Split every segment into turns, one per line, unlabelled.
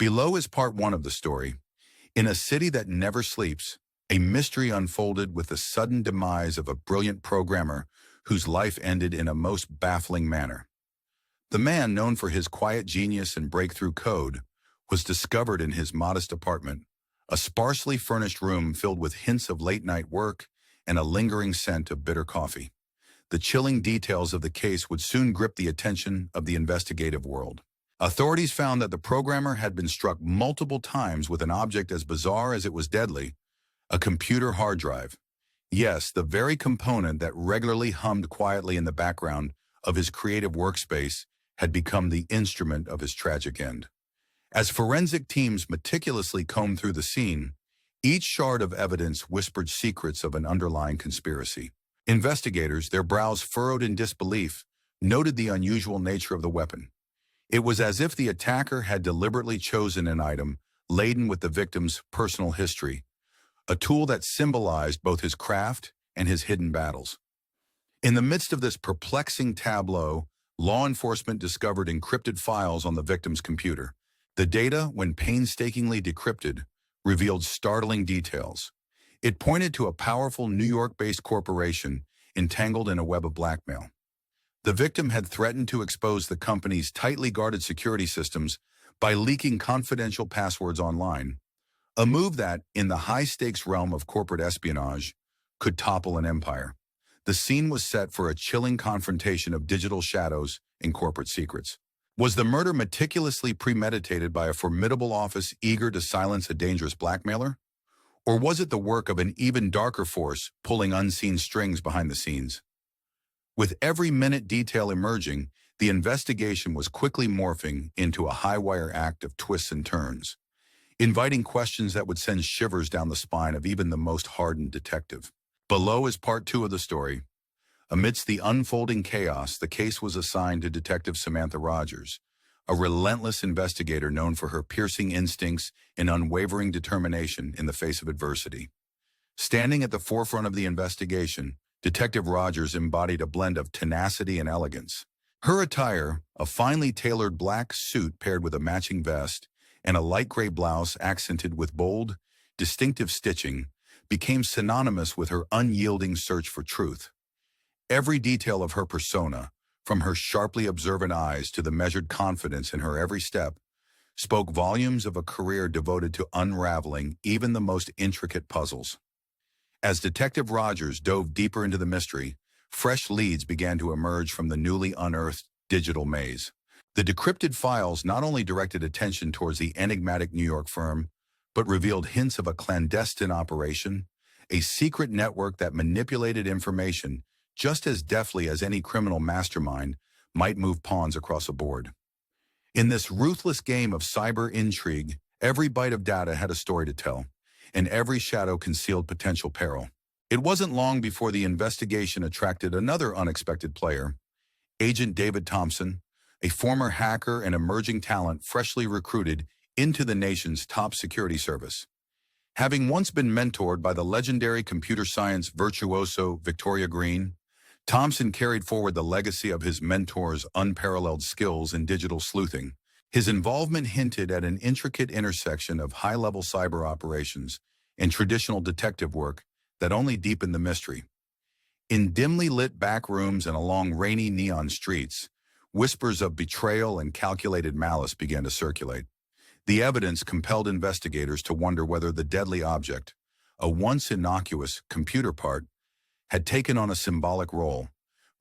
Below is part one of the story. In a city that never sleeps, a mystery unfolded with the sudden demise of a brilliant programmer whose life ended in a most baffling manner. The man, known for his quiet genius and breakthrough code, was discovered in his modest apartment, a sparsely furnished room filled with hints of late-night work and a lingering scent of bitter coffee. The chilling details of the case would soon grip the attention of the investigative world. Authorities found that the programmer had been struck multiple times with an object as bizarre as it was deadly, a computer hard drive. Yes, the very component that regularly hummed quietly in the background of his creative workspace had become the instrument of his tragic end. As forensic teams meticulously combed through the scene, each shard of evidence whispered secrets of an underlying conspiracy. Investigators, their brows furrowed in disbelief, noted the unusual nature of the weapon. It was as if the attacker had deliberately chosen an item laden with the victim's personal history, a tool that symbolized both his craft and his hidden battles. In the midst of this perplexing tableau, law enforcement discovered encrypted files on the victim's computer. The data, when painstakingly decrypted, revealed startling details. It pointed to a powerful New York-based corporation entangled in a web of blackmail. The victim had threatened to expose the company's tightly guarded security systems by leaking confidential passwords online, a move that, in the high-stakes realm of corporate espionage, could topple an empire. The scene was set for a chilling confrontation of digital shadows and corporate secrets. Was the murder meticulously premeditated by a formidable office eager to silence a dangerous blackmailer? Or was it the work of an even darker force pulling unseen strings behind the scenes? With every minute detail emerging, the investigation was quickly morphing into a high-wire act of twists and turns, inviting questions that would send shivers down the spine of even the most hardened detective. Below is part two of the story. Amidst the unfolding chaos, the case was assigned to Detective Samantha Rogers, a relentless investigator known for her piercing instincts and unwavering determination in the face of adversity. Standing at the forefront of the investigation, Detective Rogers embodied a blend of tenacity and elegance. Her attire, a finely tailored black suit paired with a matching vest and a light gray blouse accented with bold, distinctive stitching, became synonymous with her unyielding search for truth. Every detail of her persona, from her sharply observant eyes to the measured confidence in her every step, spoke volumes of a career devoted to unraveling even the most intricate puzzles. As Detective Rogers dove deeper into the mystery, fresh leads began to emerge from the newly unearthed digital maze. The decrypted files not only directed attention towards the enigmatic New York firm, but revealed hints of a clandestine operation, a secret network that manipulated information just as deftly as any criminal mastermind might move pawns across a board. In this ruthless game of cyber intrigue, every byte of data had a story to tell, and every shadow concealed potential peril. It wasn't long before the investigation attracted another unexpected player, Agent David Thompson, a former hacker and emerging talent freshly recruited into the nation's top security service. Having once been mentored by the legendary computer science virtuoso Victoria Green, Thompson carried forward the legacy of his mentor's unparalleled skills in digital sleuthing. His involvement hinted at an intricate intersection of high-level cyber operations and traditional detective work that only deepened the mystery. In dimly lit back rooms and along rainy neon streets, whispers of betrayal and calculated malice began to circulate. The evidence compelled investigators to wonder whether the deadly object, a once innocuous computer part, had taken on a symbolic role,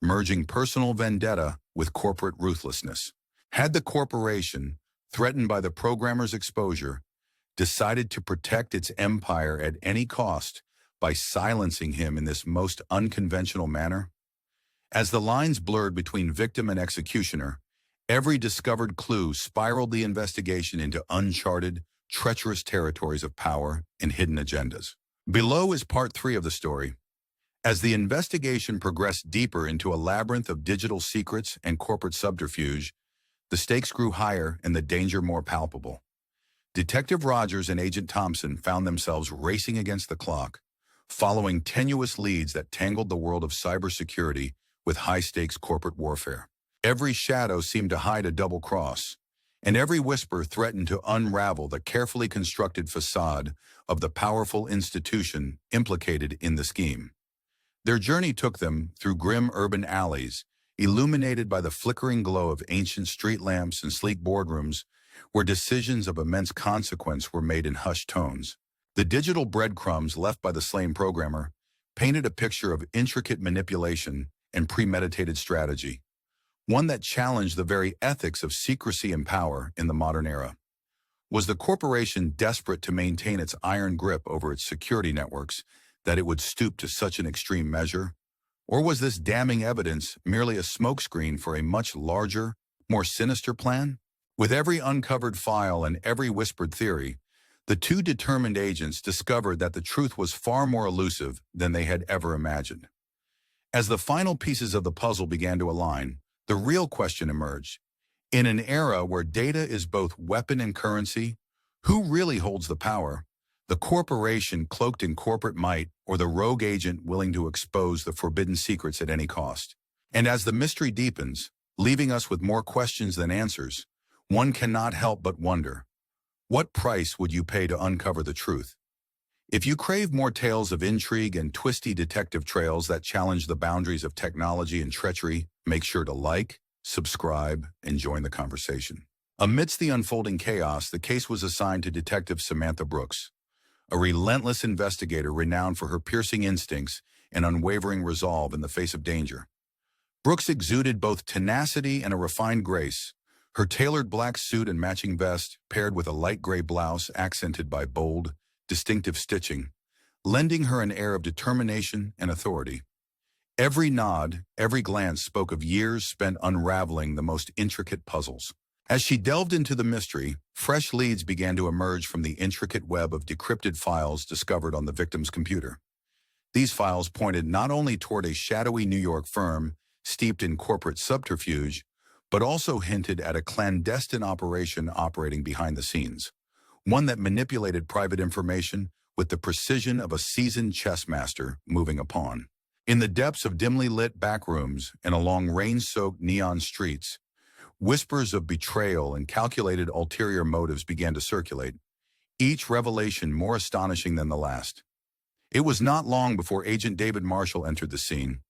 merging personal vendetta with corporate ruthlessness. Had the corporation, threatened by the programmer's exposure, decided to protect its empire at any cost by silencing him in this most unconventional manner? As the lines blurred between victim and executioner, every discovered clue spiraled the investigation into uncharted, treacherous territories of power and hidden agendas. Below is part three of the story. As the investigation progressed deeper into a labyrinth of digital secrets and corporate subterfuge, the stakes grew higher and the danger more palpable. Detective Rogers and Agent Thompson found themselves racing against the clock, following tenuous leads that tangled the world of cybersecurity with high-stakes corporate warfare. Every shadow seemed to hide a double cross, and every whisper threatened to unravel the carefully constructed facade of the powerful institution implicated in the scheme. Their journey took them through grim urban alleys, illuminated by the flickering glow of ancient street lamps and sleek boardrooms, where decisions of immense consequence were made in hushed tones. The digital breadcrumbs left by the slain programmer painted a picture of intricate manipulation and premeditated strategy, one that challenged the very ethics of secrecy and power in the modern era. Was the corporation desperate to maintain its iron grip over its security networks that it would stoop to such an extreme measure? Or was this damning evidence merely a smokescreen for a much larger, more sinister plan? With every uncovered file and every whispered theory, the two determined agents discovered that the truth was far more elusive than they had ever imagined. As the final pieces of the puzzle began to align, the real question emerged. In an era where data is both weapon and currency, who really holds the power? The corporation cloaked in corporate might, or the rogue agent willing to expose the forbidden secrets at any cost? And as the mystery deepens, leaving us with more questions than answers, one cannot help but wonder, what price would you pay to uncover the truth? If you crave more tales of intrigue and twisty detective trails that challenge the boundaries of technology and treachery, make sure to like, subscribe, and join the conversation. Amidst the unfolding chaos, the case was assigned to Detective Samantha Brooks, a relentless investigator renowned for her piercing instincts and unwavering resolve in the face of danger. Brooks exuded both tenacity and a refined grace, her tailored black suit and matching vest, paired with a light gray blouse accented by bold, distinctive stitching, lending her an air of determination and authority. Every nod, every glance spoke of years spent unraveling the most intricate puzzles. As she delved into the mystery, fresh leads began to emerge from the intricate web of decrypted files discovered on the victim's computer. These files pointed not only toward a shadowy New York firm steeped in corporate subterfuge, but also hinted at a clandestine operation operating behind the scenes, one that manipulated private information with the precision of a seasoned chess master moving a pawn. In the depths of dimly lit back rooms and along rain-soaked neon streets, whispers of betrayal and calculated ulterior motives began to circulate, each revelation more astonishing than the last. It was not long before Agent David Marshall entered the scene,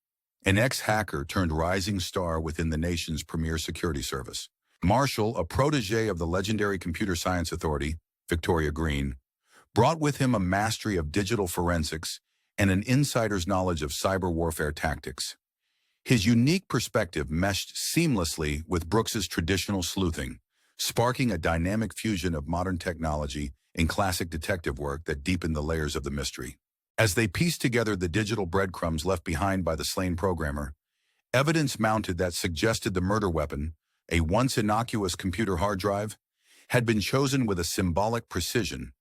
an ex-hacker turned rising star within the nation's premier security service. Marshall, a protege of the legendary computer science authority, Victoria Green, brought with him a mastery of digital forensics and an insider's knowledge of cyber warfare tactics. His unique perspective meshed seamlessly with Brooks's traditional sleuthing, sparking a dynamic fusion of modern technology and classic detective work that deepened the layers of the mystery. As they pieced together the digital breadcrumbs left behind by the slain programmer, evidence mounted that suggested the murder weapon, a once innocuous computer hard drive, had been chosen with a symbolic precision.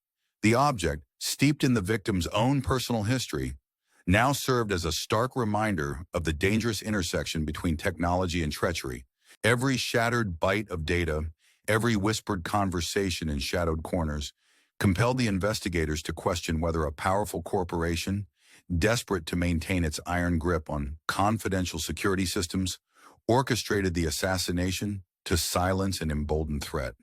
The object, steeped in the victim's own personal history, now served as a stark reminder of the dangerous intersection between technology and treachery. Every shattered byte of data, every whispered conversation in shadowed corners, compelled the investigators to question whether a powerful corporation, desperate to maintain its iron grip on confidential security systems, orchestrated the assassination to silence an emboldened threat.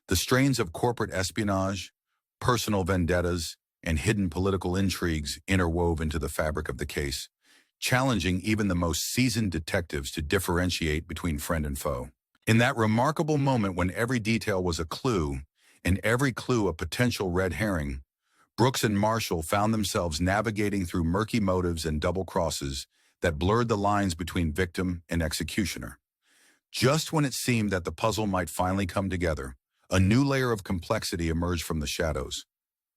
The strains of corporate espionage, personal vendettas, and hidden political intrigues interwove into the fabric of the case, challenging even the most seasoned detectives to differentiate between friend and foe. In that remarkable moment when every detail was a clue, and every clue a potential red herring, Brooks and Marshall found themselves navigating through murky motives and double crosses that blurred the lines between victim and executioner. Just when it seemed that the puzzle might finally come together, a new layer of complexity emerged from the shadows.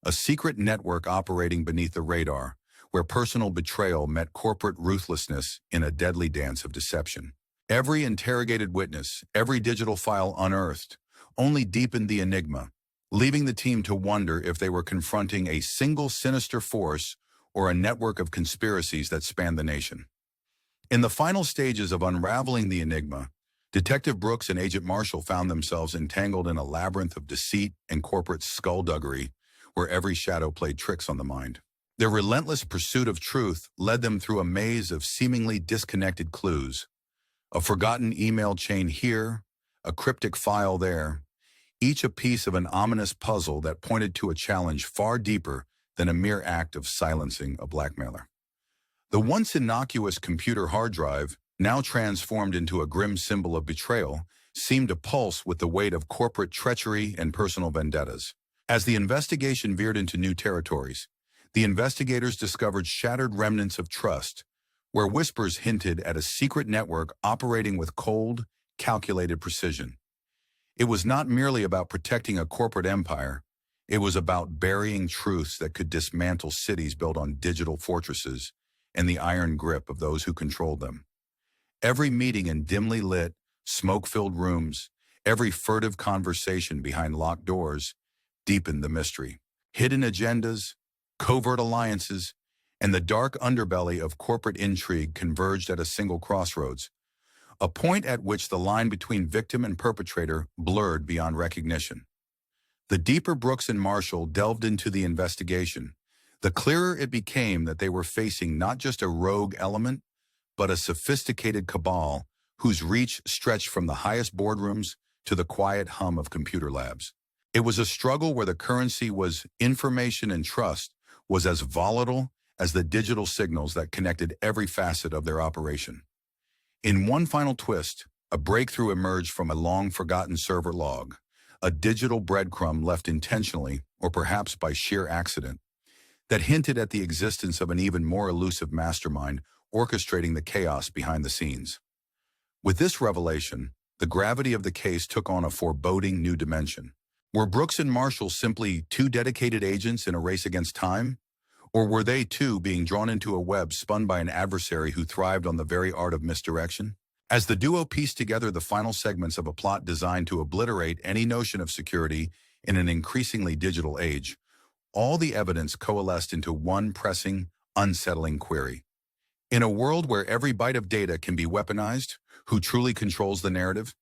A secret network operating beneath the radar, where personal betrayal met corporate ruthlessness in a deadly dance of deception. Every interrogated witness, every digital file unearthed, only deepened the enigma, leaving the team to wonder if they were confronting a single sinister force or a network of conspiracies that spanned the nation. In the final stages of unraveling the enigma, Detective Brooks and Agent Marshall found themselves entangled in a labyrinth of deceit and corporate skullduggery where every shadow played tricks on the mind. Their relentless pursuit of truth led them through a maze of seemingly disconnected clues, a forgotten email chain here, a cryptic file there, each a piece of an ominous puzzle that pointed to a challenge far deeper than a mere act of silencing a blackmailer. The once innocuous computer hard drive, now transformed into a grim symbol of betrayal, seemed to pulse with the weight of corporate treachery and personal vendettas. As the investigation veered into new territories, the investigators discovered shattered remnants of trust, where whispers hinted at a secret network operating with cold, calculated precision. It was not merely about protecting a corporate empire, it was about burying truths that could dismantle cities built on digital fortresses and the iron grip of those who controlled them. Every meeting in dimly lit, smoke-filled rooms, every furtive conversation behind locked doors, deepened the mystery. Hidden agendas, covert alliances, and the dark underbelly of corporate intrigue converged at a single crossroads, a point at which the line between victim and perpetrator blurred beyond recognition. The deeper Brooks and Marshall delved into the investigation, the clearer it became that they were facing not just a rogue element, but a sophisticated cabal whose reach stretched from the highest boardrooms to the quiet hum of computer labs. It was a struggle where the currency was information, and trust was as volatile as the digital signals that connected every facet of their operation. In one final twist, a breakthrough emerged from a long-forgotten server log, a digital breadcrumb left intentionally, or perhaps by sheer accident, that hinted at the existence of an even more elusive mastermind orchestrating the chaos behind the scenes. With this revelation, the gravity of the case took on a foreboding new dimension. Were Brooks and Marshall simply two dedicated agents in a race against time? Or were they too being drawn into a web spun by an adversary who thrived on the very art of misdirection? As the duo pieced together the final segments of a plot designed to obliterate any notion of security in an increasingly digital age, all the evidence coalesced into one pressing, unsettling query. In a world where every byte of data can be weaponized, who truly controls the narrative?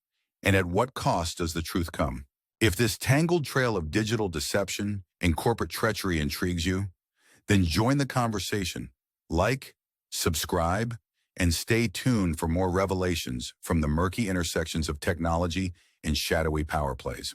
And at what cost does the truth come? If this tangled trail of digital deception and corporate treachery intrigues you, then join the conversation. Like, subscribe, and stay tuned for more revelations from the murky intersections of technology and shadowy power plays.